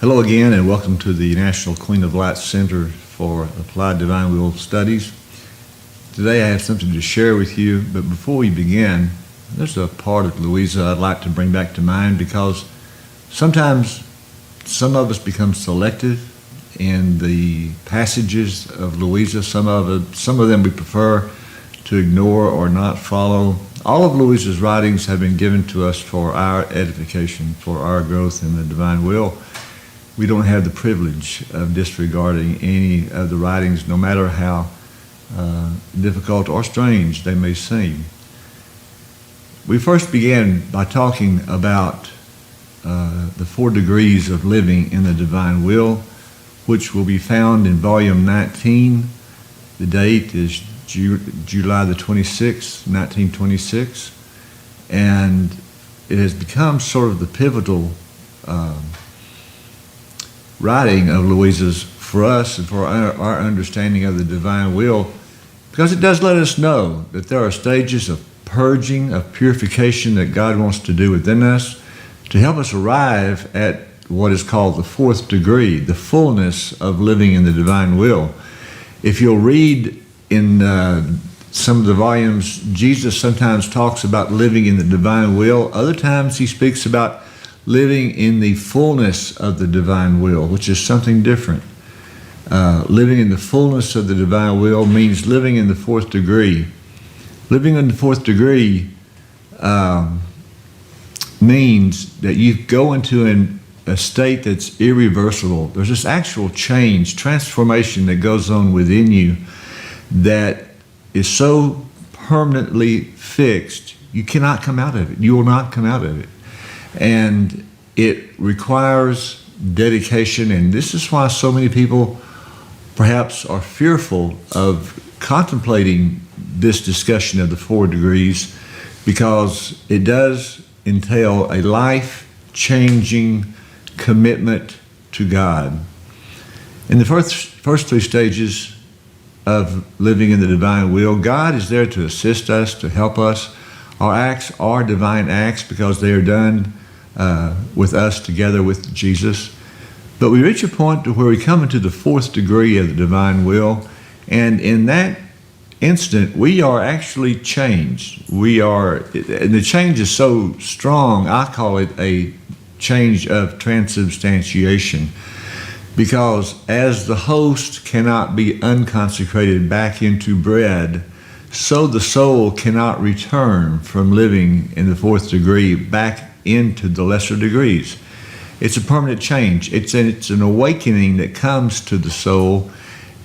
Hello again, and welcome to the National Queen of Light Center for Applied Divine Will Studies. Today I have something to share with you, but before we begin, there's a part of Louisa I'd like to bring back to mind, because sometimes some of us become selective in the passages of Louisa. Some of them we prefer to ignore or not follow. All of Louisa's writings have been given to us for our edification, for our growth in the divine will. We don't have the privilege of disregarding any of the writings, no matter how difficult or strange they may seem. We first began by talking about the 4 degrees of living in the divine will, which will be found in volume 19. The date is July the 26th, 1926, and it has become sort of the pivotal writing of Louisa's for us and for our understanding of the divine will, because it does let us know that there are stages of purging, of purification that God wants to do within us to help us arrive at what is called the 4th degree, the fullness of living in the divine will. If you'll read in some of the volumes, Jesus sometimes talks about living in the divine will. Other times he speaks about living in the fullness of the divine will, which is something different. Living in the fullness of the divine will means living in the 4th degree. Living in the 4th degree means that you go into a state that's irreversible. There's this actual change, transformation that goes on within you that is so permanently fixed, you cannot come out of it. You will not come out of it. And it requires dedication, and this is why so many people perhaps are fearful of contemplating this discussion of the 4 degrees, because it does entail a life-changing commitment to God. In the first 3 stages of living in the divine will, God is there to assist us, to help us. Our acts are divine acts because they are done with us together with Jesus. But we reach a point to where we come into the 4th degree of the divine will, and in that instant we are actually changed. And the change is so strong, I call it a change of transubstantiation, because as the host cannot be unconsecrated back into bread, so the soul cannot return from living in the 4th degree back into the lesser degrees. It's a permanent change. It's an awakening that comes to the soul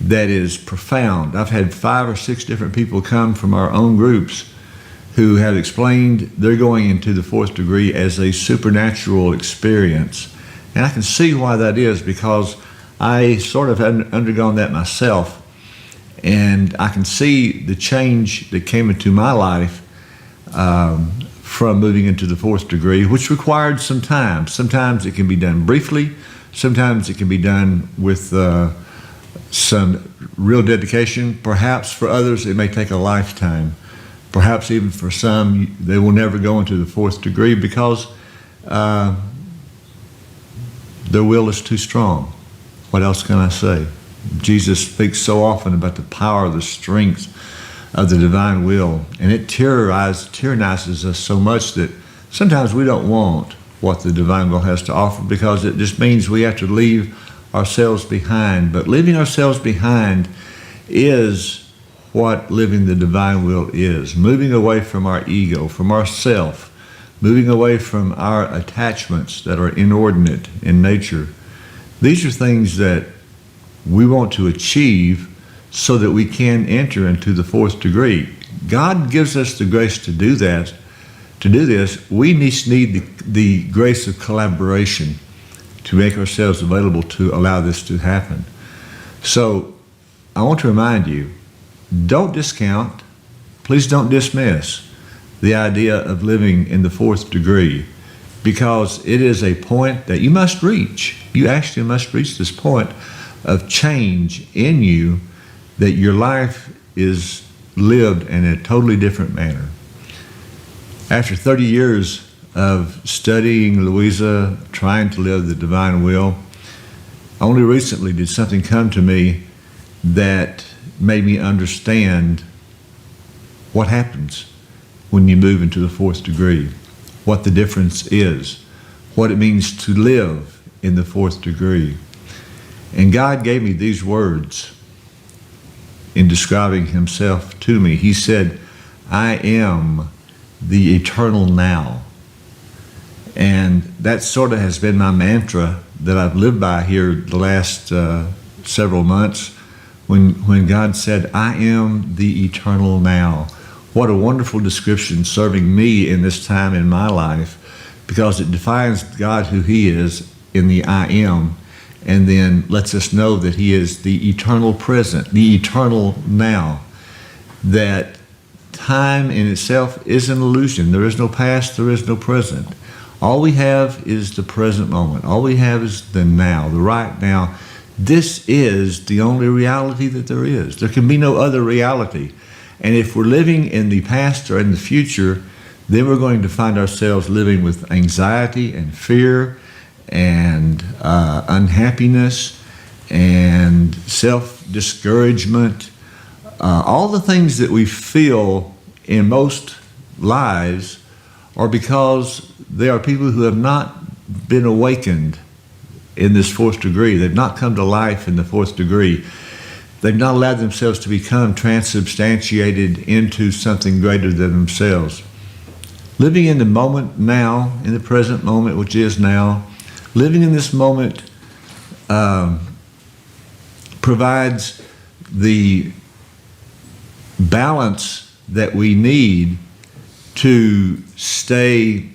that is profound. I've had 5 or 6 different people come from our own groups who have explained they're going into the 4th degree as a supernatural experience. And I can see why that is, because I sort of had undergone that myself. And I can see the change that came into my life from moving into the 4th degree, which required some time. Sometimes it can be done briefly. Sometimes it can be done with some real dedication. Perhaps for others it may take a lifetime. Perhaps even for some, they will never go into the 4th degree because their will is too strong. What else can I say? Jesus speaks so often about the power, the strength of the divine will, and it tyrannizes us so much that sometimes we don't want what the divine will has to offer, because it just means we have to leave ourselves behind. But leaving ourselves behind is what living the divine will is. Moving away from our ego, from ourself, moving away from our attachments that are inordinate in nature. These are things that we want to achieve so that we can enter into the 4th degree. God gives us the grace to do that. To do this, we need the grace of collaboration to make ourselves available to allow this to happen. So I want to remind you, don't discount, please don't dismiss the idea of living in the 4th degree, because it is a point that you must reach. You actually must reach this point of change in you, that your life is lived in a totally different manner. After 30 years of studying Louisa, trying to live the divine will, only recently did something come to me that made me understand what happens when you move into the fourth degree, what the difference is, what it means to live in the fourth degree. And God gave me these words in describing himself to me. He said, I am the eternal now. And that sort of has been my mantra that I've lived by here the last several months when God said, I am the eternal now. What a wonderful description serving me in this time in my life, because it defines God who he is in the I am, and then lets us know that he is the eternal present, the eternal now. That time in itself is an illusion. There is no past, there is no present. All we have is the present moment. All we have is the now, the right now. This is the only reality that there is. There can be no other reality. And if we're living in the past or in the future, then we're going to find ourselves living with anxiety and fear and unhappiness and self-discouragement. All the things that we feel in most lives are because they are people who have not been awakened in this fourth degree. They've not come to life in the fourth degree. They've not allowed themselves to become transubstantiated into something greater than themselves. Living in the moment now, in the present moment, which is now, living in this moment provides the balance that we need to stay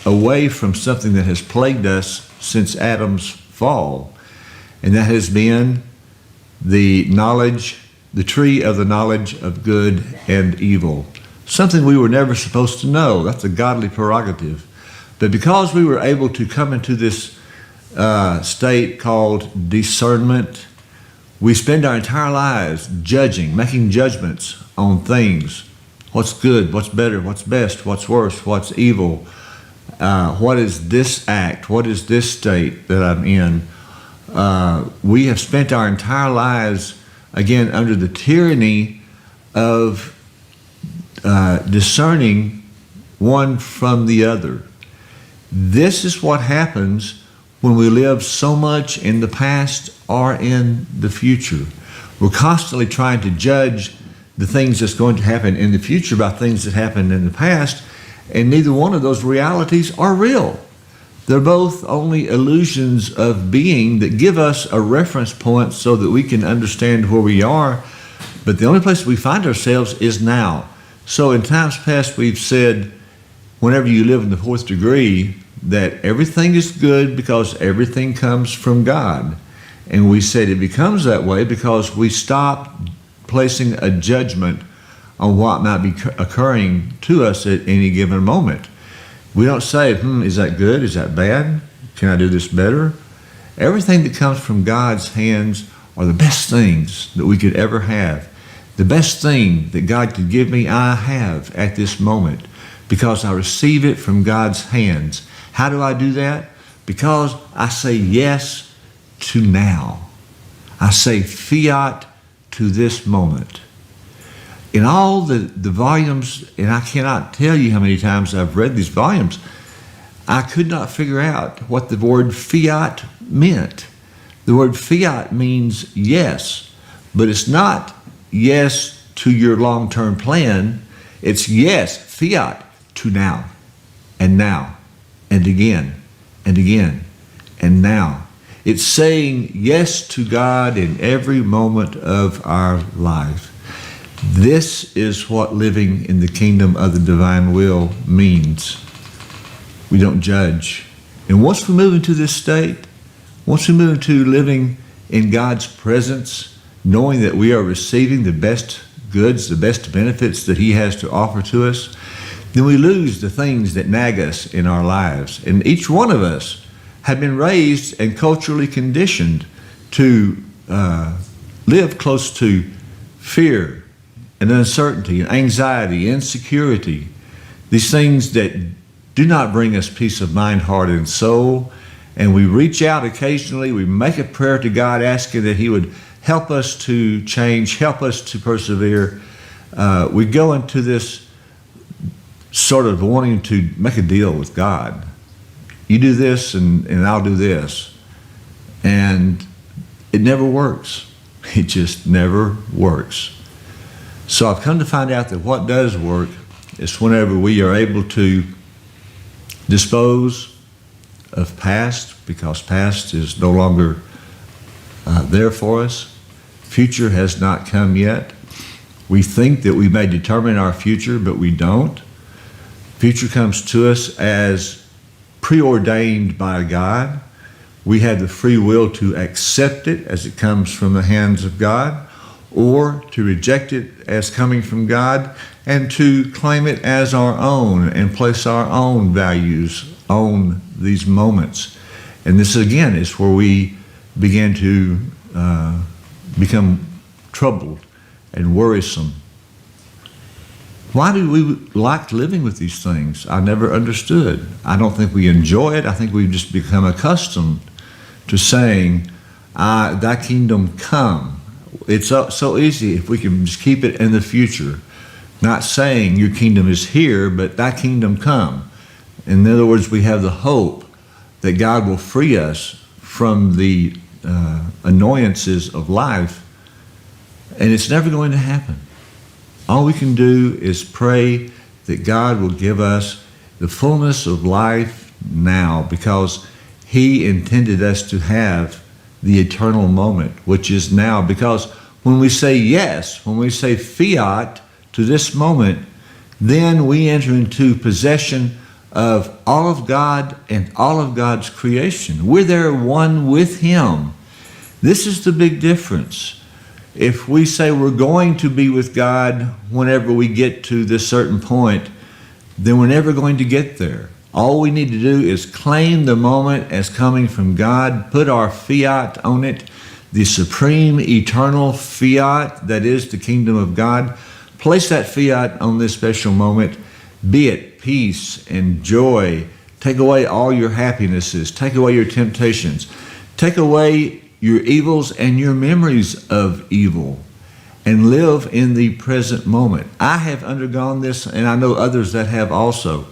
away from something that has plagued us since Adam's fall, and that has been the tree of the knowledge of good and evil. Something we were never supposed to know. That's a godly prerogative. But because we were able to come into this state called discernment, we spend our entire lives judging, making judgments on things. What's good, what's better, what's best, what's worse, what's evil. What is this act? What is this state that I'm in? We have spent our entire lives, again, under the tyranny of discerning one from the other. This is what happens when we live so much in the past or in the future. We're constantly trying to judge the things that's going to happen in the future by things that happened in the past, and neither one of those realities are real. They're both only illusions of being that give us a reference point so that we can understand where we are, but the only place we find ourselves is now. So in times past we've said, whenever you live in the fourth degree, that everything is good because everything comes from God. And we said it becomes that way because we stop placing a judgment on what might be occurring to us at any given moment. We don't say, is that good? Is that bad? Can I do this better? Everything that comes from God's hands are the best things that we could ever have. The best thing that God could give me, I have at this moment because I receive it from God's hands. How do I do that? Because I say yes to now. I say fiat to this moment. In all the volumes, and I cannot tell you how many times I've read these volumes, I could not figure out what the word fiat meant. The word fiat means yes, but it's not yes to your long-term plan. It's yes, fiat, to now, and now, and again, and again, and now. It's saying yes to God in every moment of our life. This is what living in the kingdom of the divine will means. We don't judge. And once we move into this state, once we move into living in God's presence, knowing that we are receiving the best goods, the best benefits that he has to offer to us, then we lose the things that nag us in our lives. And each one of us have been raised and culturally conditioned to live close to fear and uncertainty and anxiety, insecurity, these things that do not bring us peace of mind, heart, and soul, and we reach out occasionally. We make a prayer to God asking that He would help us to change, help us to persevere. We go into this sort of wanting to make a deal with God. You do this and I'll do this. And it never works. It just never works. So I've come to find out that what does work is whenever we are able to dispose of past, because past is no longer there for us. Future has not come yet. We think that we may determine our future, but we don't. Future comes to us as preordained by God. We have the free will to accept it as it comes from the hands of God, or to reject it as coming from God, and to claim it as our own and place our own values on these moments. And this again is where we begin to become troubled and worrisome. Why do we like living with these things? I never understood. I don't think we enjoy it. I think we've just become accustomed to saying, thy kingdom come. It's so easy if we can just keep it in the future. Not saying your kingdom is here, but thy kingdom come. In other words, we have the hope that God will free us from the annoyances of life, and it's never going to happen. All we can do is pray that God will give us the fullness of life now, because He intended us to have the eternal moment, which is now. Because when we say yes, when we say fiat to this moment, then we enter into possession of all of God and all of God's creation. We're there one with Him. This is the big difference. If we say we're going to be with God whenever we get to this certain point, then we're never going to get there. All we need to do is claim the moment as coming from God, put our fiat on it, the supreme eternal fiat that is the kingdom of God. Place that fiat on this special moment. Be it peace and joy. Take away all your happinesses. Take away your temptations. Take away your evils and your memories of evil, and live in the present moment. I have undergone this, and I know others that have also.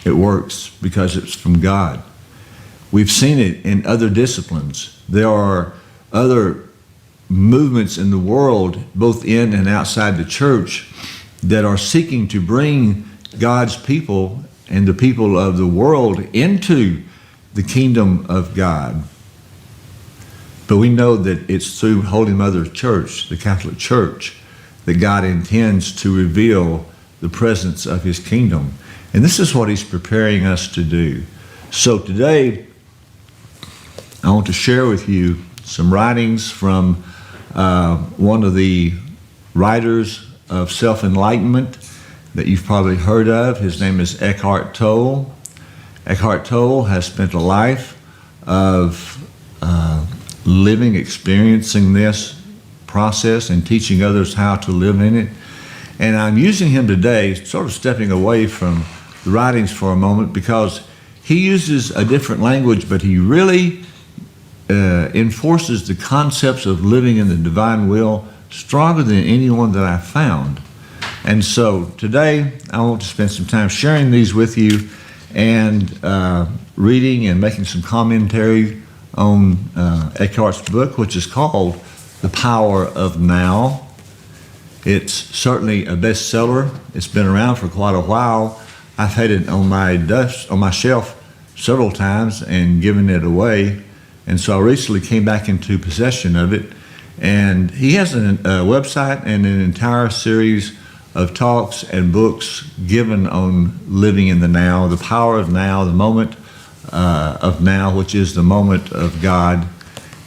It works because it's from God. We've seen it in other disciplines. There are other movements in the world, both in and outside the church, that are seeking to bring God's people and the people of the world into the kingdom of God. But we know that it's through Holy Mother Church, the Catholic Church, that God intends to reveal the presence of His kingdom. And this is what He's preparing us to do. So today, I want to share with you some writings from one of the writers of self-enlightenment that you've probably heard of. His name is Eckhart Tolle. Eckhart Tolle has spent a life of living, experiencing this process and teaching others how to live in it. And I'm using him today, sort of stepping away from the writings for a moment, because he uses a different language, but he really enforces the concepts of living in the divine will stronger than anyone that I've found. And so today I want to spend some time sharing these with you and reading and making some commentary on Eckhart's book, which is called The Power of Now. It's certainly a bestseller. It's been around for quite a while. I've had it on my shelf several times and given it away. And so I recently came back into possession of it. And he has a website and an entire series of talks and books given on living in the now, the power of now, the moment of now, which is the moment of God.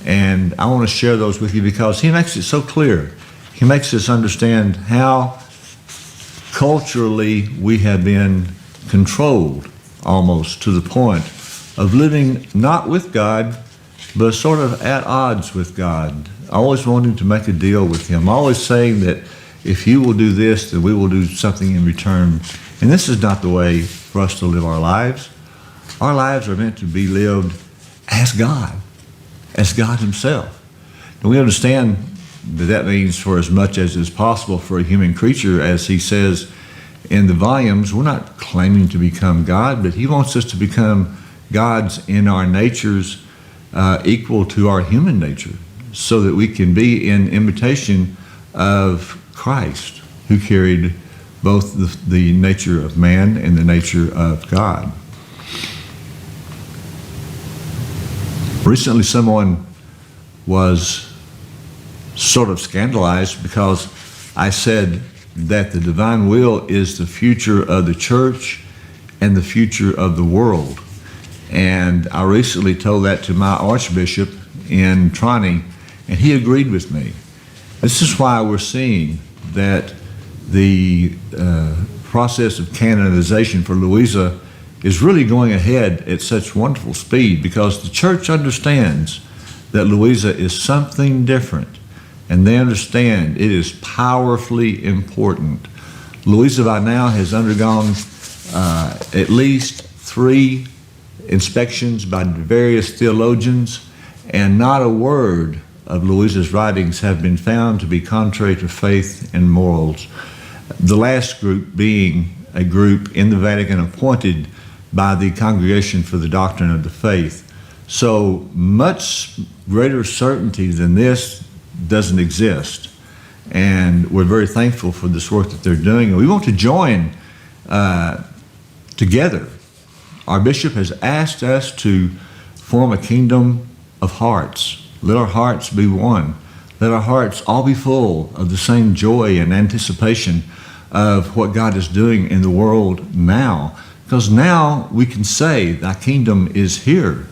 And I want to share those with you because he makes it so clear. He makes us understand how culturally we have been controlled almost to the point of living not with God, but sort of at odds with God. Always wanting to make a deal with Him. Always saying that if you will do this, then we will do something in return. And this is not the way for us to live our lives. Our lives are meant to be lived as God himself. And we understand that means for as much as is possible for a human creature, as he says in the volumes, we're not claiming to become God, but he wants us to become gods in our natures equal to our human nature, so that we can be in imitation of Christ, who carried both the nature of man and the nature of God. Recently, someone was sort of scandalized because I said that the divine will is the future of the church and the future of the world. And I recently told that to my archbishop in Trani, and he agreed with me. This is why we're seeing that the process of canonization for Louisa is really going ahead at such wonderful speed, because the church understands that Louisa is something different, and they understand it is powerfully important. Louisa by now has undergone at least 3 inspections by various theologians, and not a word of Louisa's writings have been found to be contrary to faith and morals. The last group being a group in the Vatican appointed by the Congregation for the Doctrine of the Faith. So much greater certainty than this doesn't exist. And we're very thankful for this work that they're doing. And we want to join together. Our bishop has asked us to form a kingdom of hearts. Let our hearts be one. Let our hearts all be full of the same joy and anticipation of what God is doing in the world now. Because now we can say, thy kingdom is here.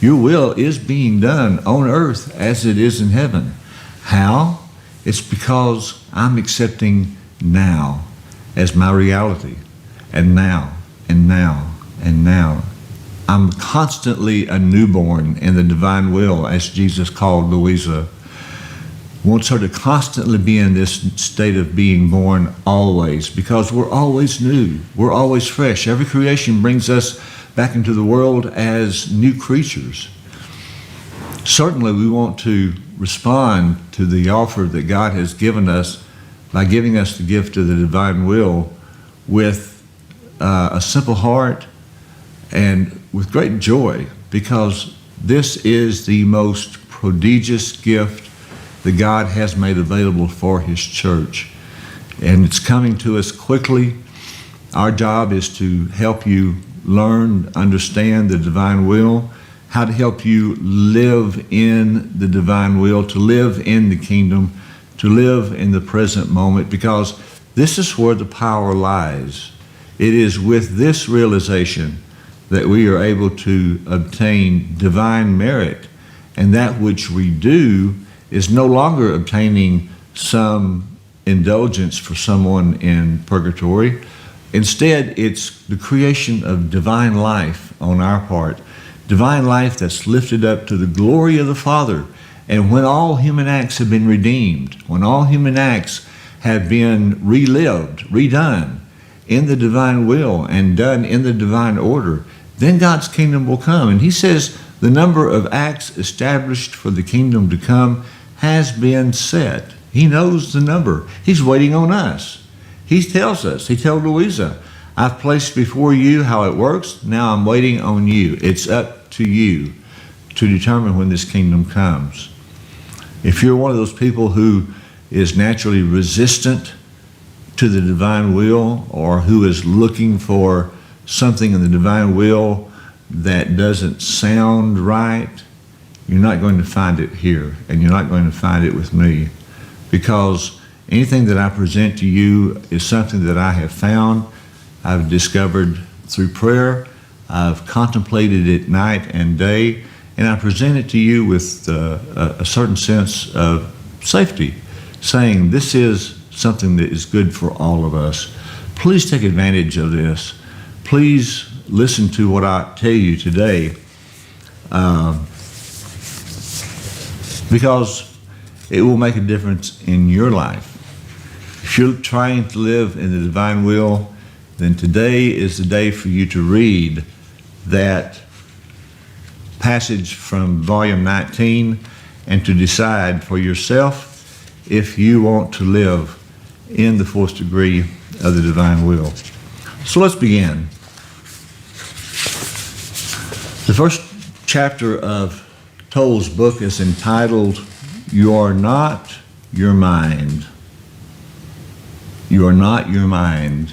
Your will is being done on earth as it is in heaven. How? It's because I'm accepting now as my reality. And now, and now, and now. I'm constantly a newborn in the divine will, as Jesus called Louisa. Wants her to constantly be in this state of being born always, because we're always new. We're always fresh. Every creation brings us back into the world as new creatures. Certainly we want to respond to the offer that God has given us by giving us the gift of the divine will with a simple heart and with great joy, because this is the most prodigious gift that God has made available for his church. And it's coming to us quickly. Our job is to help you learn, understand the divine will, how to help you live in the divine will, to live in the kingdom, to live in the present moment, because this is where the power lies. It is with this realization that we are able to obtain divine merit, and that which we do is no longer obtaining some indulgence for someone in purgatory. Instead, it's the creation of divine life on our part, divine life that's lifted up to the glory of the Father. And when all human acts have been redeemed, when all human acts have been relived, redone in the divine will and done in the divine order, then God's kingdom will come. And he says the number of acts established for the kingdom to come has been set. He knows the number. He's waiting on us. He tells us, he told Louisa, I've placed before you how it works. Now I'm waiting on you. It's up to you to determine when this kingdom comes. If you're one of those people who is naturally resistant to the divine will, or who is looking for something in the divine will that doesn't sound right, you're not going to find it here, and you're not going to find it with me, because anything that I present to you is something that I have found, I've discovered through prayer, I've contemplated it night and day, and I present it to you with a certain sense of safety, saying this is something that is good for all of us. Please take advantage of this. Please listen to what I tell you today, because it will make a difference in your life. If you're trying to live in the divine will, then today is the day for you to read that passage from volume 19 and to decide for yourself if you want to live in the fourth degree of the divine will. So let's begin. The first chapter of Toll's book is entitled, You Are Not Your Mind. You are not your mind.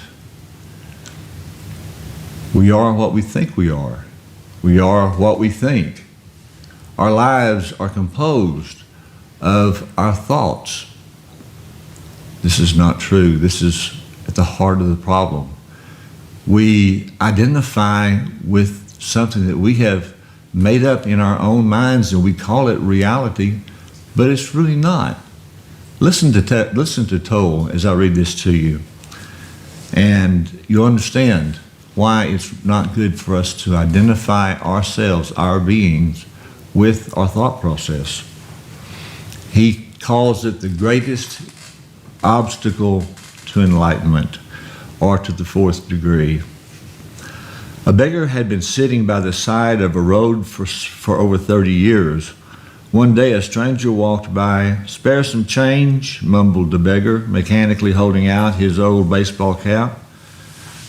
We are what we think we are. We are what we think. Our lives are composed of our thoughts. This is not true. This is at the heart of the problem. We identify with something that we have made up in our own minds and we call it reality, but it's really not. Listen to Toll as I read this to you, and you'll understand why it's not good for us to identify ourselves, our beings, with our thought process. He calls it the greatest obstacle to enlightenment, or to the fourth degree. A beggar had been sitting by the side of a road for over 30 years. One day a stranger walked by. "Spare some change," mumbled the beggar, mechanically holding out his old baseball cap.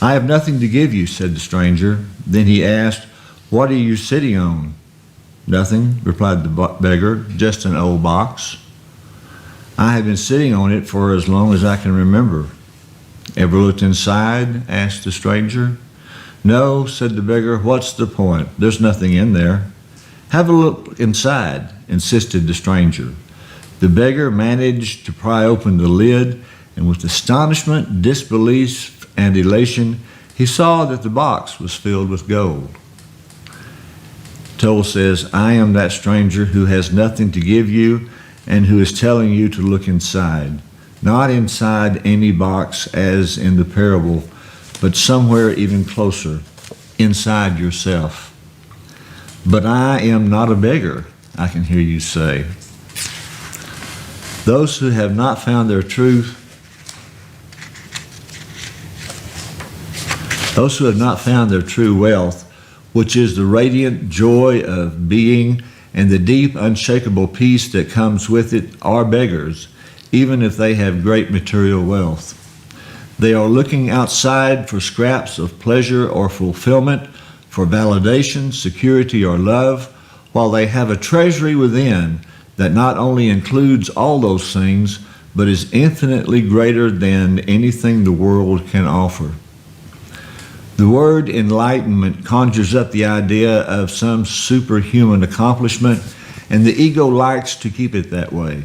"I have nothing to give you," said the stranger. Then he asked, "What are you sitting on?" "Nothing," replied the beggar, "just an old box." "I have been sitting on it for as long as I can remember." "Ever looked inside?" asked the stranger. "No," said the beggar. "What's the point? There's nothing in there." "Have a look inside," insisted the stranger. The beggar managed to pry open the lid, and with astonishment, disbelief, and elation, he saw that the box was filled with gold. Toll says, "I am that stranger who has nothing to give you and who is telling you to look inside. Not inside any box as in the parable, but somewhere even closer, inside yourself." "But I am not a beggar," I can hear you say. Those who have not found their true wealth, which is the radiant joy of being and the deep, unshakable peace that comes with it, are beggars, even if they have great material wealth. They are looking outside for scraps of pleasure or fulfillment, for validation, security, or love, while they have a treasury within that not only includes all those things, but is infinitely greater than anything the world can offer. The word enlightenment conjures up the idea of some superhuman accomplishment, and the ego likes to keep it that way.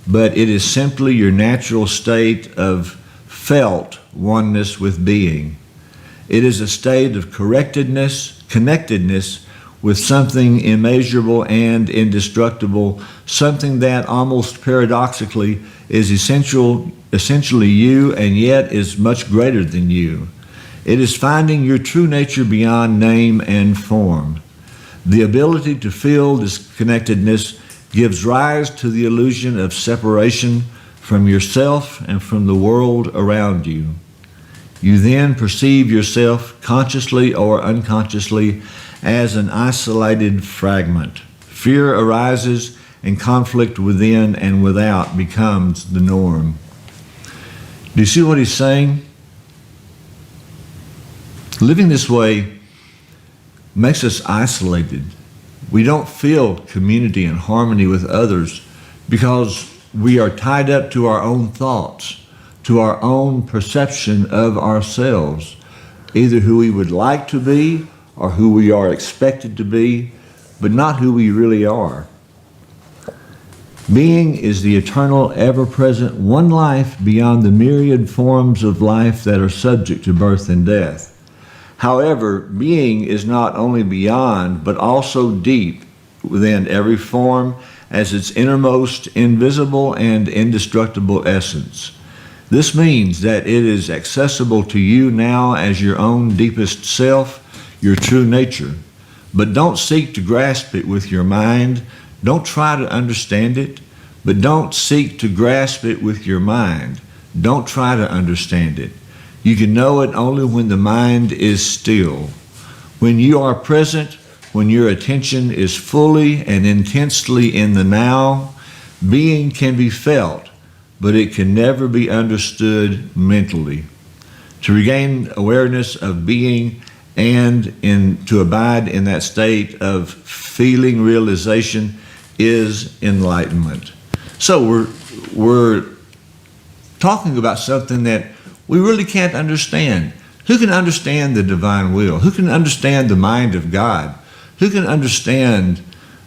But it is simply your natural state of felt oneness with being. It is a state of connectedness with something immeasurable and indestructible, something that almost paradoxically is essentially you and yet is much greater than you. It is finding your true nature beyond name and form. The ability to feel this connectedness gives rise to the illusion of separation from yourself and from the world around you. You then perceive yourself, consciously or unconsciously, as an isolated fragment. Fear arises, and conflict within and without becomes the norm. Do you see what he's saying? Living this way makes us isolated. We don't feel community and harmony with others because we are tied up to our own thoughts, to our own perception of ourselves, either who we would like to be or who we are expected to be, but not who we really are. Being is the eternal, ever-present one life beyond the myriad forms of life that are subject to birth and death. However, being is not only beyond, but also deep within every form as its innermost, invisible, and indestructible essence. This means that it is accessible to you now as your own deepest self, your true nature. But don't seek to grasp it with your mind. Don't try to understand it, but don't seek to grasp it with your mind. Don't try to understand it. You can know it only when the mind is still. When you are present, when your attention is fully and intensely in the now, being can be felt, but it can never be understood mentally. To regain awareness of being and to abide in that state of feeling realization is enlightenment. So we're talking about something that we really can't understand. Who can understand the divine will? Who can understand the mind of God? Who can understand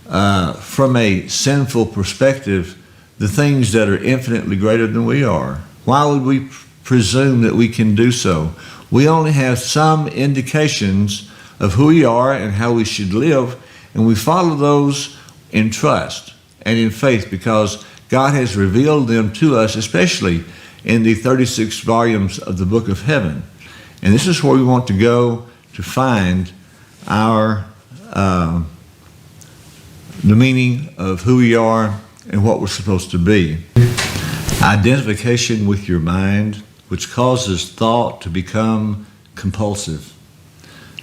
from a sinful perspective the things that are infinitely greater than we are? Why would we presume that we can do so? We only have some indications of who we are and how we should live, and we follow those in trust and in faith because God has revealed them to us, especially in the 36 volumes of the Book of Heaven. And this is where we want to go to find our the meaning of who we are and what we're supposed to be. Identification with your mind, which causes thought to become compulsive.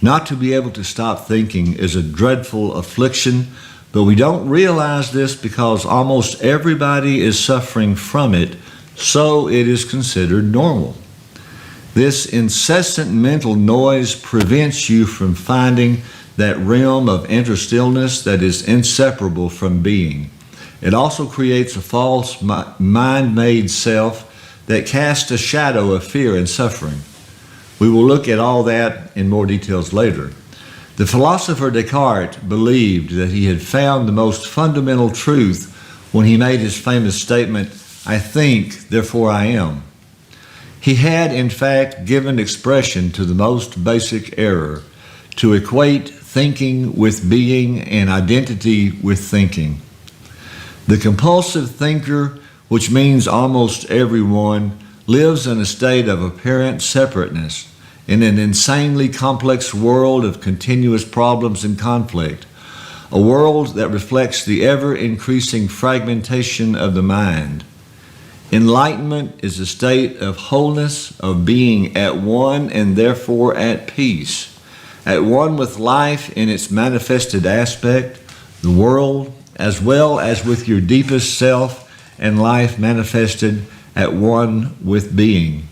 Not to be able to stop thinking is a dreadful affliction, but we don't realize this because almost everybody is suffering from it, so it is considered normal. This incessant mental noise prevents you from finding that realm of inner stillness that is inseparable from being. It also creates a false mind-made self that casts a shadow of fear and suffering. We will look at all that in more details later. The philosopher Descartes believed that he had found the most fundamental truth when he made his famous statement, "I think, therefore I am." He had, in fact, given expression to the most basic error, to equate thinking with being and identity with thinking. The compulsive thinker, which means almost everyone, lives in a state of apparent separateness, in an insanely complex world of continuous problems and conflict, a world that reflects the ever-increasing fragmentation of the mind. Enlightenment is a state of wholeness, of being at one and therefore at peace, at one with life in its manifested aspect, the world, as well as with your deepest self and life manifested at one with being.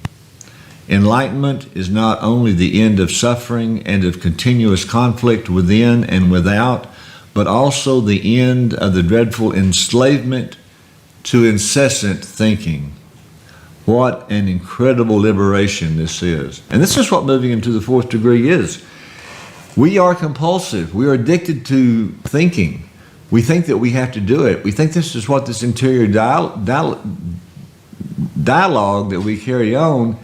Enlightenment is not only the end of suffering and of continuous conflict within and without, but also the end of the dreadful enslavement to incessant thinking. What an incredible liberation this is. And this is what moving into the fourth degree is. We are compulsive. We are addicted to thinking. We think that we have to do it. We think this is what this interior dialogue that we carry on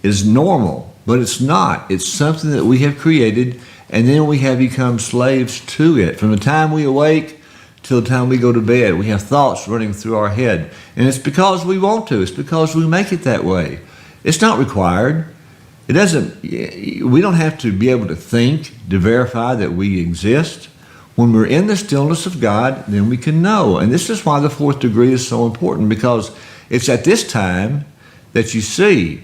is normal, but it's not. It's something that we have created, and then we have become slaves to it. From the time we awake till the time we go to bed, we have thoughts running through our head. And it's because we want to. It's because we make it that way. It's not required. We don't have to be able to think to verify that we exist. When we're in the stillness of God, then we can know. And this is why the fourth degree is so important, because it's at this time that you see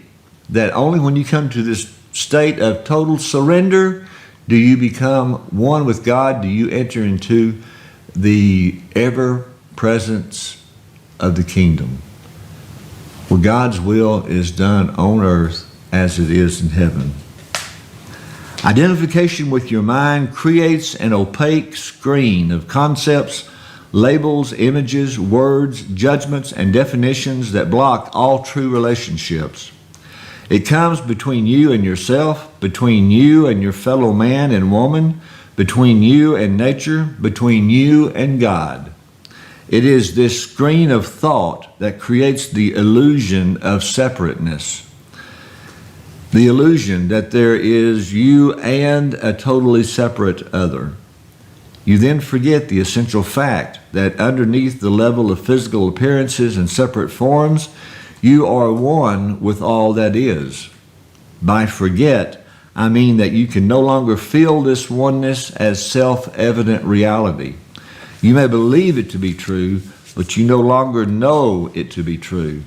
that only when you come to this state of total surrender do you become one with God, do you enter into the ever-presence of the kingdom, where God's will is done on earth as it is in heaven. Identification with your mind creates an opaque screen of concepts, labels, images, words, judgments, and definitions that block all true relationships. It comes between you and yourself, between you and your fellow man and woman, between you and nature, between you and God. It is this screen of thought that creates the illusion of separateness. The illusion that there is you and a totally separate other. You then forget the essential fact that underneath the level of physical appearances and separate forms, you are one with all that is. By forget, I mean that you can no longer feel this oneness as self-evident reality. You may believe it to be true, but you no longer know it to be true.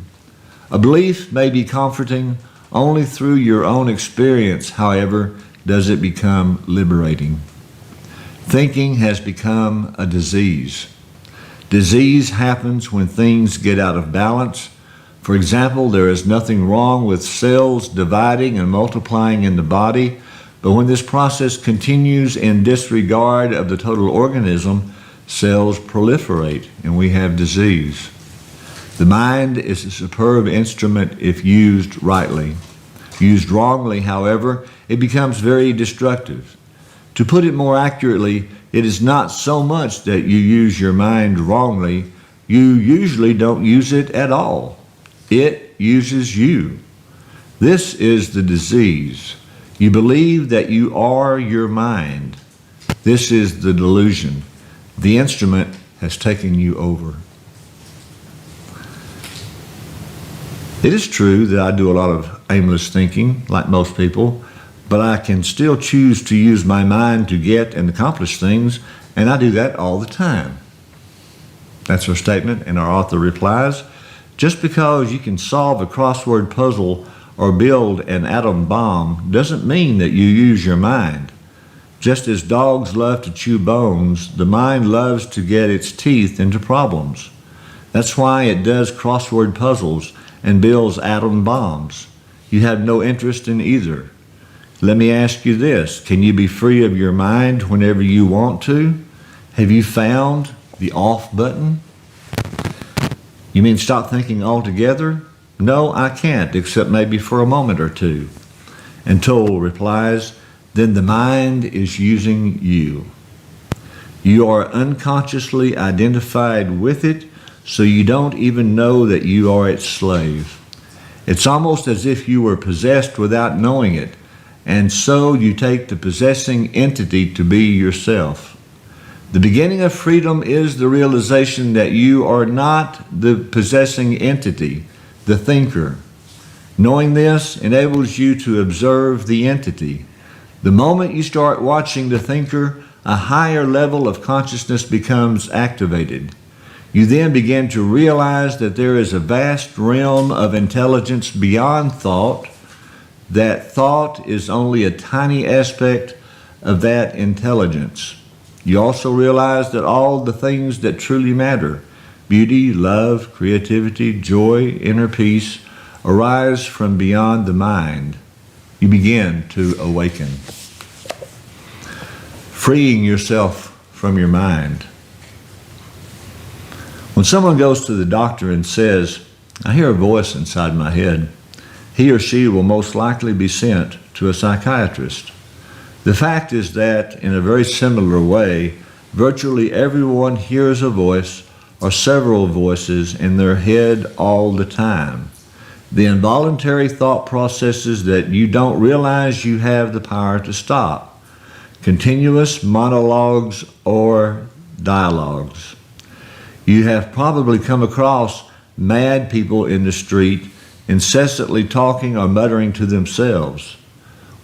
A belief may be comforting. Only through your own experience, however, does it become liberating. Thinking has become a disease. Disease happens when things get out of balance. For example, there is nothing wrong with cells dividing and multiplying in the body, but when this process continues in disregard of the total organism, cells proliferate and we have disease. The mind is a superb instrument if used rightly. Used wrongly, however, it becomes very destructive. To put it more accurately, it is not so much that you use your mind wrongly, you usually don't use it at all. It uses you. This is the disease. You believe that you are your mind. This is the delusion. The instrument has taken you over. It is true that I do a lot of aimless thinking, like most people, but I can still choose to use my mind to get and accomplish things, and I do that all the time. That's her statement, and our author replies, just because you can solve a crossword puzzle or build an atom bomb doesn't mean that you use your mind. Just as dogs love to chew bones, the mind loves to get its teeth into problems. That's why it does crossword puzzles and builds atom bombs. You have no interest in either. Let me ask you this, can you be free of your mind whenever you want to? Have you found the off button? You mean stop thinking altogether? No, I can't, except maybe for a moment or two. And Toll replies, then the mind is using you. You are unconsciously identified with it, so you don't even know that you are its slave. It's almost as if you were possessed without knowing it, and so you take the possessing entity to be yourself. The beginning of freedom is the realization that you are not the possessing entity, the thinker. Knowing this enables you to observe the entity. The moment you start watching the thinker, a higher level of consciousness becomes activated. You then begin to realize that there is a vast realm of intelligence beyond thought, that thought is only a tiny aspect of that intelligence. You also realize that all the things that truly matter, beauty, love, creativity, joy, inner peace, arise from beyond the mind. You begin to awaken. Freeing yourself from your mind. When someone goes to the doctor and says, I hear a voice inside my head, he or she will most likely be sent to a psychiatrist. The fact is that, in a very similar way, virtually everyone hears a voice or several voices in their head all the time. The involuntary thought processes that you don't realize you have the power to stop. Continuous monologues or dialogues. You have probably come across mad people in the street incessantly talking or muttering to themselves.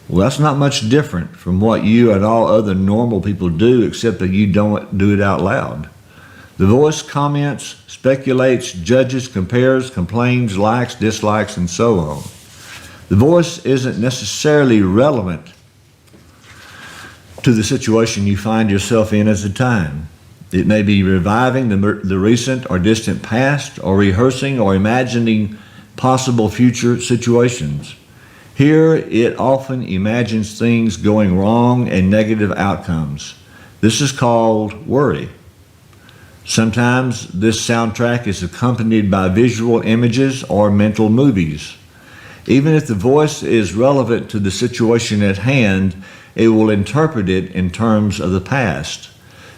Well, that's not much different from what you and all other normal people do, except that you don't do it out loud. The voice comments, speculates, judges, compares, complains, likes, dislikes, and so on. The voice isn't necessarily relevant to the situation you find yourself in at the time. It may be reviving the recent or distant past, or rehearsing or imagining possible future situations. Here, it often imagines things going wrong and negative outcomes. This is called worry. Sometimes this soundtrack is accompanied by visual images or mental movies. Even if the voice is relevant to the situation at hand, it will interpret it in terms of the past.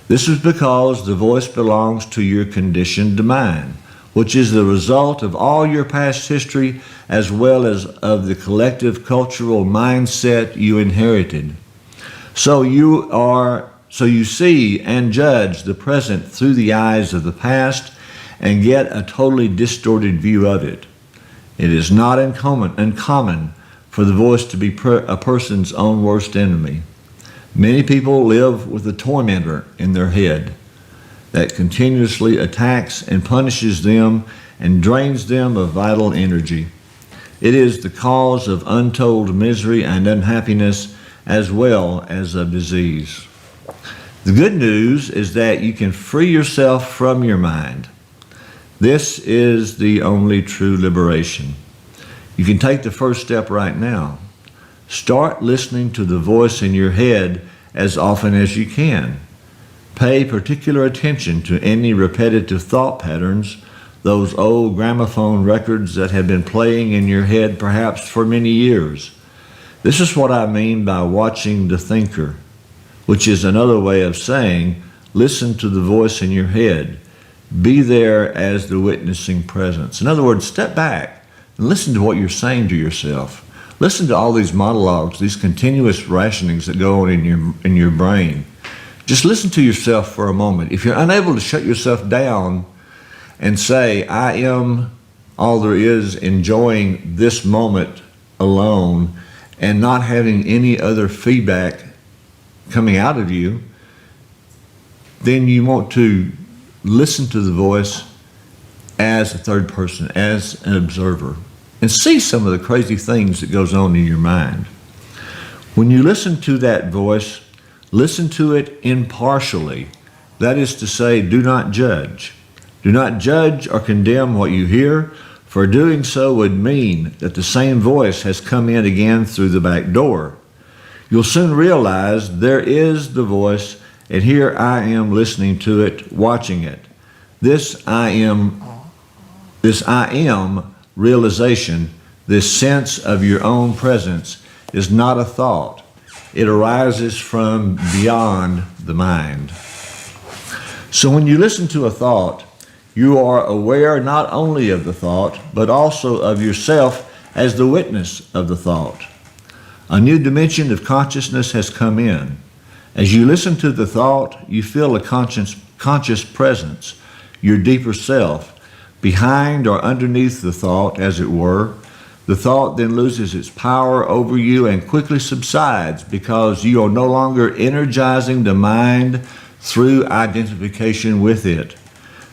This is because the voice belongs to your conditioned mind, which is the result of all your past history as well as of the collective cultural mindset you inherited. So you see and judge the present through the eyes of the past and get a totally distorted view of it. It is not uncommon for the voice to be a person's own worst enemy. Many people live with a tormentor in their head that continuously attacks and punishes them and drains them of vital energy. It is the cause of untold misery and unhappiness as well as of disease. The good news is that you can free yourself from your mind. This is the only true liberation. You can take the first step right now. Start listening to the voice in your head as often as you can. Pay particular attention to any repetitive thought patterns, those old gramophone records that have been playing in your head perhaps for many years. This is what I mean by watching the thinker, which is another way of saying, listen to the voice in your head. Be there as the witnessing presence. In other words, step back and listen to what you're saying to yourself. Listen to all these monologues, these continuous rationings that go on in your brain. Just listen to yourself for a moment. If you're unable to shut yourself down and say, I am all there is, enjoying this moment alone and not having any other feedback coming out of you, then you want to listen to the voice as a third person, as an observer, and see some of the crazy things that goes on in your mind. When you listen to that voice, listen to it impartially. That is to say, do not judge. Do not judge or condemn what you hear, for doing so would mean that the same voice has come in again through the back door. You'll soon realize there is the voice, and here I am listening to it, watching it. This I am realization, this sense of your own presence, is not a thought. It arises from beyond the mind. So when you listen to a thought, you are aware not only of the thought, but also of yourself as the witness of the thought. A new dimension of consciousness has come in. As you listen to the thought, you feel a conscious presence, your deeper self, behind or underneath the thought, as it were. The thought then loses its power over you and quickly subsides because you are no longer energizing the mind through identification with it.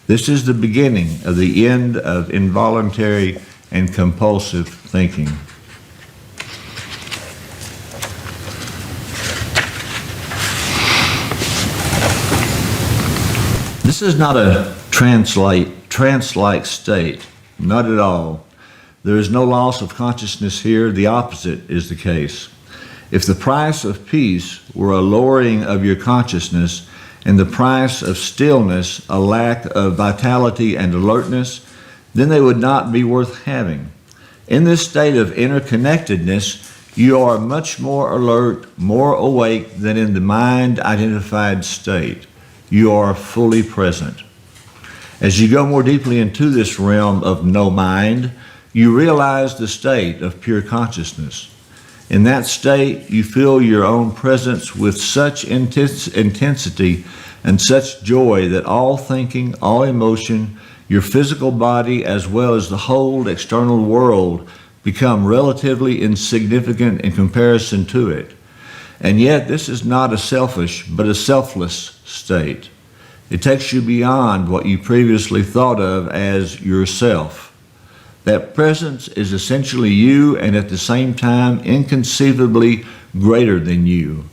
This is the beginning of the end of involuntary and compulsive thinking. This is not a trance-like state, not at all. There is no loss of consciousness here. The opposite is the case. If the price of peace were a lowering of your consciousness and the price of stillness a lack of vitality and alertness, then they would not be worth having. In this state of interconnectedness, you are much more alert, more awake than in the mind-identified state. You are fully present. As you go more deeply into this realm of no mind, you realize the state of pure consciousness. In that state, you feel your own presence with such intensity and such joy that all thinking, all emotion, your physical body, as well as the whole external world, become relatively insignificant in comparison to it. And yet, this is not a selfish, but a selfless state. It takes you beyond what you previously thought of as yourself. That presence is essentially you and at the same time inconceivably greater than you.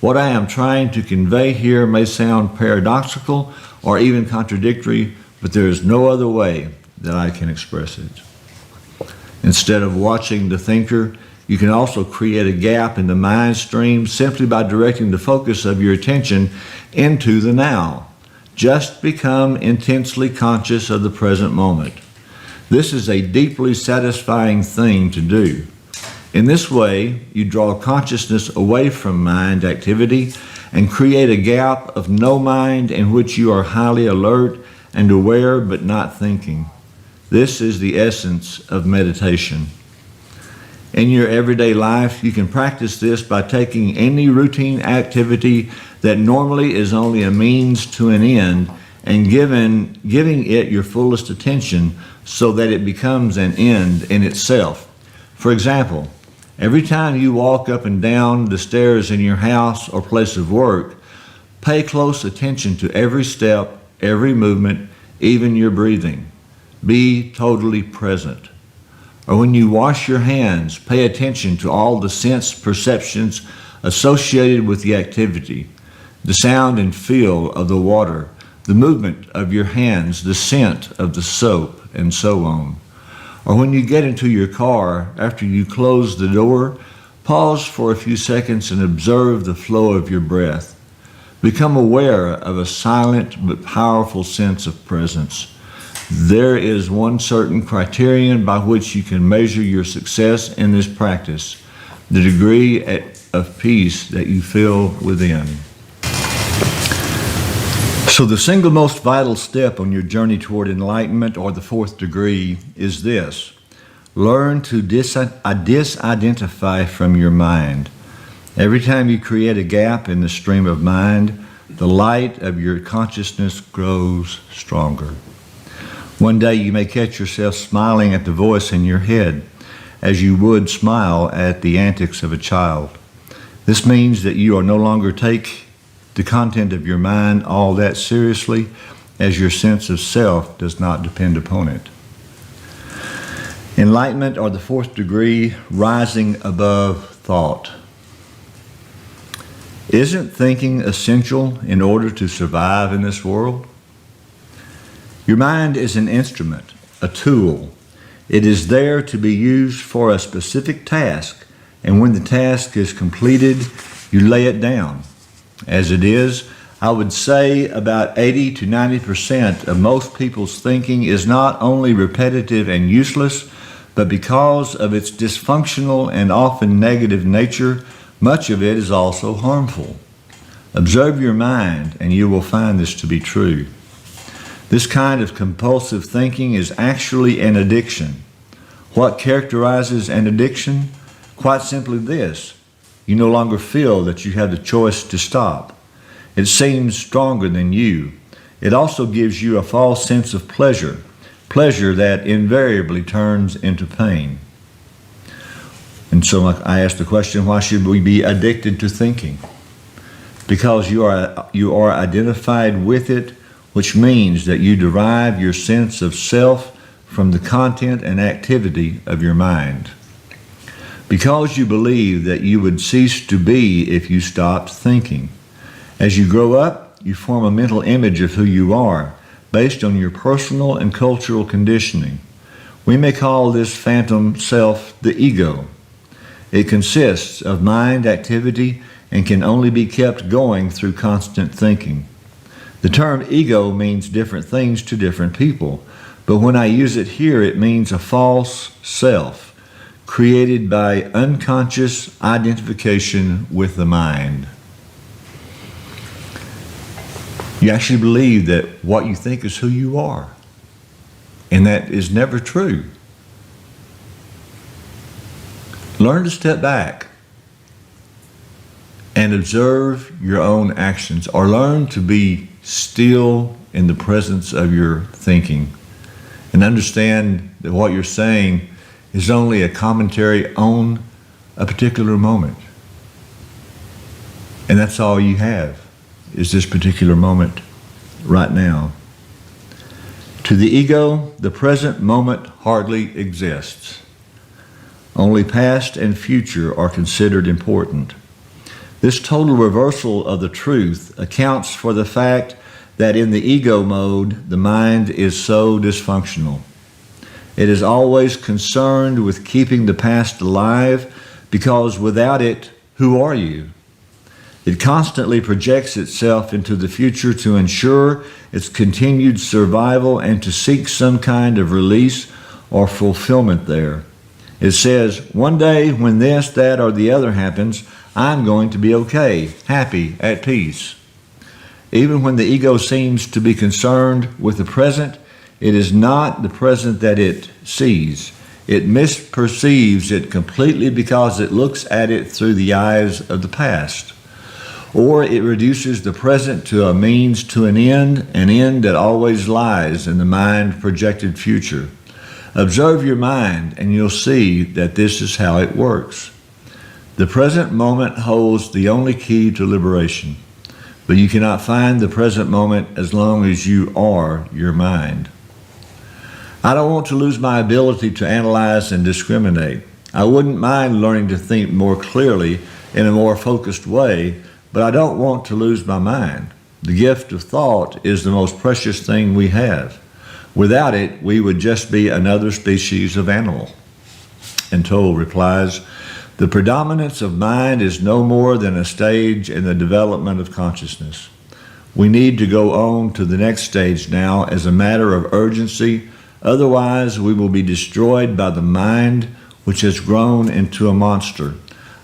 What I am trying to convey here may sound paradoxical or even contradictory, but there is no other way that I can express it. Instead of watching the thinker, you can also create a gap in the mind stream simply by directing the focus of your attention into the now. Just become intensely conscious of the present moment. This is a deeply satisfying thing to do. In this way, you draw consciousness away from mind activity and create a gap of no mind in which you are highly alert and aware but not thinking. This is the essence of meditation. In your everyday life, you can practice this by taking any routine activity that normally is only a means to an end and giving it your fullest attention so that it becomes an end in itself. For example, every time you walk up and down the stairs in your house or place of work, pay close attention to every step, every movement, even your breathing. Be totally present. Or when you wash your hands, pay attention to all the sense perceptions associated with the activity. the sound and feel of the water, the movement of your hands, the scent of the soap, and so on. Or when you get into your car, after you close the door, pause for a few seconds and observe the flow of your breath. Become aware of a silent but powerful sense of presence. There is one certain criterion by which you can measure your success in this practice, the degree of peace that you feel within. So the single most vital step on your journey toward enlightenment, or the fourth degree, is this. Learn to disidentify from your mind. Every time you create a gap in the stream of mind, the light of your consciousness grows stronger. One day you may catch yourself smiling at the voice in your head as you would smile at the antics of a child. This means that you are no longer take the content of your mind all that seriously, as your sense of self does not depend upon it. Enlightenment, or the fourth degree, rising above thought. Isn't thinking essential in order to survive in this world? Your mind is an instrument, a tool. It is there to be used for a specific task, and when the task is completed, you lay it down. As it is, I would say about 80 to 90% of most people's thinking is not only repetitive and useless, but because of its dysfunctional and often negative nature, much of it is also harmful. Observe your mind, and you will find this to be true. This kind of compulsive thinking is actually an addiction. What characterizes an addiction? Quite simply this: you no longer feel that you have the choice to stop. It seems stronger than you. It also gives you a false sense of pleasure that invariably turns into pain. And so I asked the question, why should we be addicted to thinking? Because you are identified with it, which means that you derive your sense of self from the content and activity of your mind. Because you believe that you would cease to be if you stopped thinking. As you grow up, you form a mental image of who you are, based on your personal and cultural conditioning. We may call this phantom self the ego. It consists of mind activity and can only be kept going through constant thinking. The term ego means different things to different people, but when I use it here, it means a false self, created by unconscious identification with the mind. You actually believe that what you think is who you are, and that is never true. Learn to step back and observe your own actions, or learn to be still in the presence of your thinking and understand that what you're saying is only a commentary on a particular moment. And that's all you have, is this particular moment right now. To the ego, the present moment hardly exists. Only past and future are considered important. This total reversal of the truth accounts for the fact that in the ego mode, the mind is so dysfunctional. It is always concerned with keeping the past alive, because without it, who are you? It constantly projects itself into the future to ensure its continued survival and to seek some kind of release or fulfillment there. It says, one day when this, that, or the other happens, I'm going to be okay, happy, at peace. Even when the ego seems to be concerned with the present, it is not the present that it sees. It misperceives it completely because it looks at it through the eyes of the past. Or it reduces the present to a means to an end that always lies in the mind-projected future. Observe your mind, and you'll see that this is how it works. The present moment holds the only key to liberation, but you cannot find the present moment as long as you are your mind. I don't want to lose my ability to analyze and discriminate. I wouldn't mind learning to think more clearly in a more focused way, but I don't want to lose my mind. The gift of thought is the most precious thing we have. Without it, we would just be another species of animal. And Toll replies, the predominance of mind is no more than a stage in the development of consciousness. We need to go on to the next stage now as a matter of urgency. Otherwise, we will be destroyed by the mind which has grown into a monster.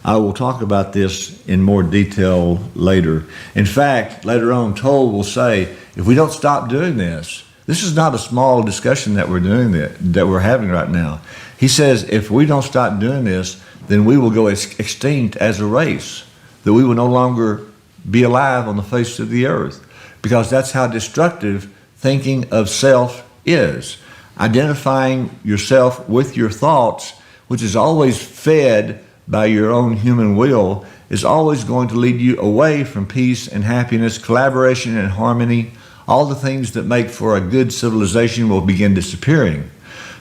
I will talk about this in more detail later. In fact, later on, Toll will say, if we don't stop doing this, this is not a small discussion that we're having right now. He says, if we don't stop doing this, then we will go extinct as a race, that we will no longer be alive on the face of the earth, because that's how destructive thinking of self is. Identifying yourself with your thoughts, which is always fed by your own human will, is always going to lead you away from peace and happiness, collaboration and harmony. All the things that make for a good civilization will begin disappearing.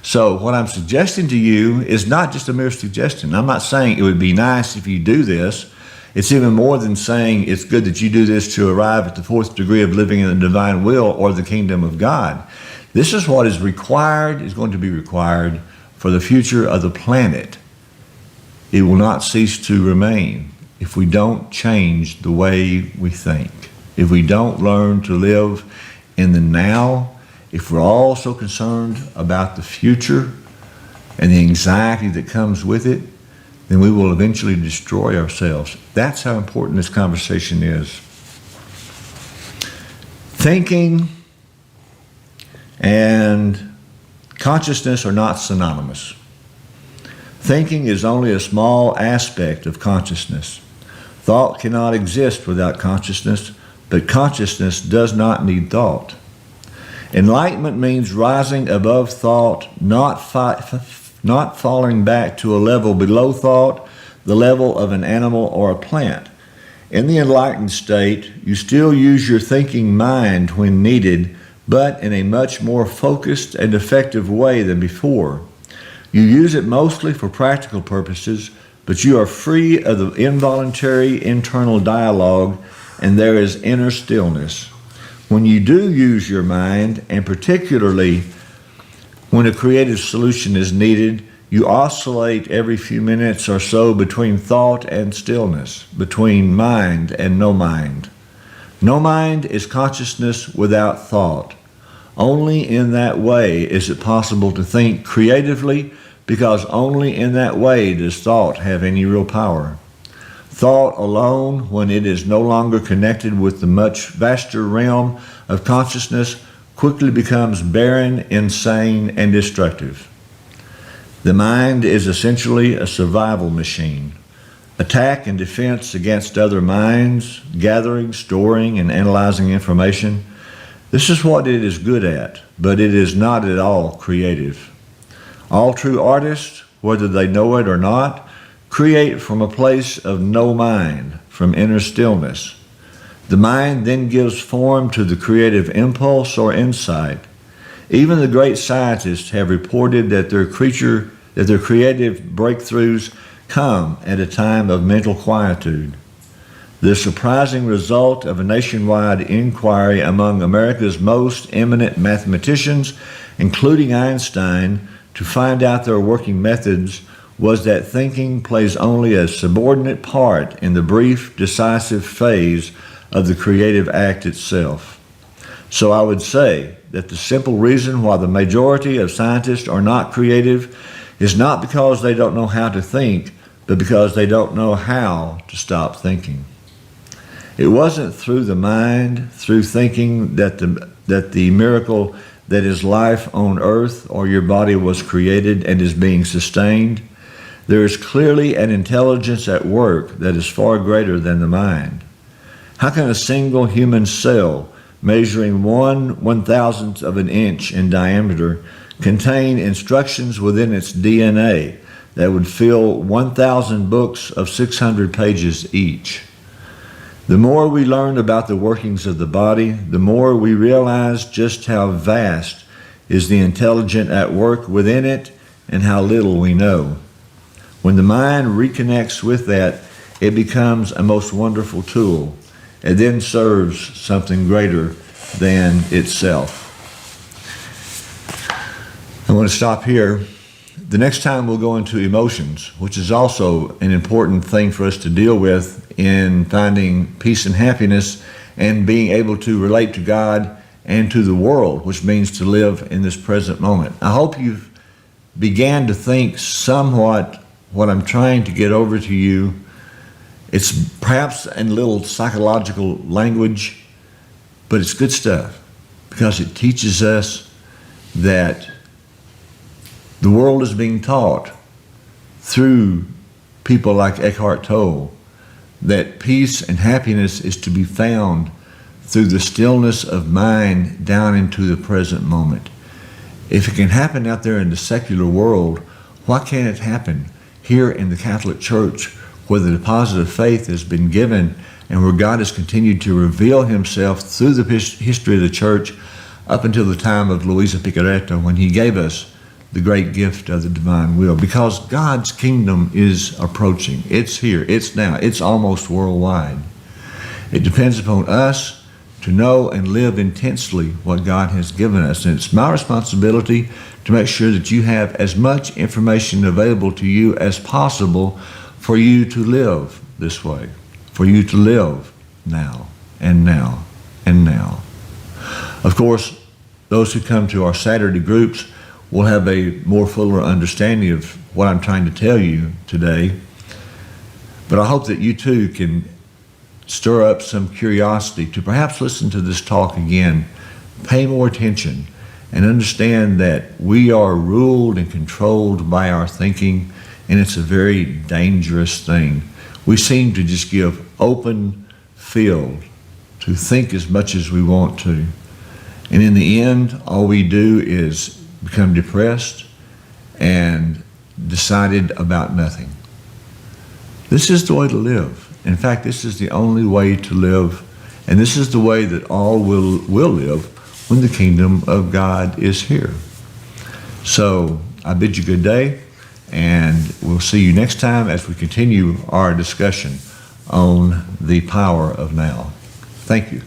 So what I'm suggesting to you is not just a mere suggestion. I'm not saying it would be nice if you do this. It's even more than saying it's good that you do this to arrive at the fourth degree of living in the divine will or the kingdom of God. This is what is required, is going to be required for the future of the planet. It will not cease to remain if we don't change the way we think. If we don't learn to live in the now, if we're all so concerned about the future and the anxiety that comes with it, then we will eventually destroy ourselves. That's how important this conversation is. Thinking and consciousness are not synonymous. Thinking is only a small aspect of consciousness. Thought cannot exist without consciousness, but consciousness does not need thought. Enlightenment means rising above thought, not falling back to a level below thought, the level of an animal or a plant. In the enlightened state, you still use your thinking mind when needed, but in a much more focused and effective way than before. You use it mostly for practical purposes, but you are free of the involuntary internal dialogue, and there is inner stillness. When you do use your mind, and particularly when a creative solution is needed, you oscillate every few minutes or so between thought and stillness, between mind and no mind. No mind is consciousness without thought. Only in that way is it possible to think creatively, because only in that way does thought have any real power. Thought alone, when it is no longer connected with the much vaster realm of consciousness, quickly becomes barren, insane, and destructive. The mind is essentially a survival machine. Attack and defense against other minds, gathering, storing, and analyzing information. This is what it is good at, but it is not at all creative. All true artists, whether they know it or not, create from a place of no mind, from inner stillness. The mind then gives form to the creative impulse or insight. Even the great scientists have reported that their creative breakthroughs come at a time of mental quietude. The surprising result of a nationwide inquiry among America's most eminent mathematicians, including Einstein, to find out their working methods was that thinking plays only a subordinate part in the brief, decisive phase of the creative act itself. So I would say that the simple reason why the majority of scientists are not creative is not because they don't know how to think, but because they don't know how to stop thinking. It wasn't through the mind, through thinking, that the miracle that is life on earth or your body was created and is being sustained. There is clearly an intelligence at work that is far greater than the mind. How can a single human cell measuring 1/1000th of an inch in diameter contain instructions within its DNA that would fill 1,000 books of 600 pages each? The more we learn about the workings of the body, the more we realize just how vast is the intelligence at work within it and how little we know. When the mind reconnects with that, it becomes a most wonderful tool. it then serves something greater than itself. I want to stop here. The next time we'll go into emotions, which is also an important thing for us to deal with in finding peace and happiness and being able to relate to God and to the world, which means to live in this present moment. I hope you've began to think somewhat what I'm trying to get over to you. It's perhaps in a little psychological language, but it's good stuff because it teaches us that the world is being taught through people like Eckhart Tolle that peace and happiness is to be found through the stillness of mind down into the present moment. If it can happen out there in the secular world, why can't it happen here in the Catholic Church, where the deposit of faith has been given and where God has continued to reveal himself through the history of the church up until the time of Luisa Picaretta, when he gave us the great gift of the divine will? Because God's kingdom is approaching. It's here. It's now. It's almost worldwide. It depends upon us to know and live intensely what God has given us. And it's my responsibility to make sure that you have as much information available to you as possible for you to live this way, for you to live now and now and now. Of course, those who come to our Saturday groups will have a more fuller understanding of what I'm trying to tell you today. But I hope that you too can stir up some curiosity to perhaps listen to this talk again, pay more attention, and understand that we are ruled and controlled by our thinking, and it's a very dangerous thing. We seem to just give open field to think as much as we want to. And in the end, all we do is become depressed and decided about nothing. This is the way to live. In fact, this is the only way to live, and this is the way that all will live when the kingdom of God is here. So I bid you good day, and we'll see you next time as we continue our discussion on the power of now. Thank you.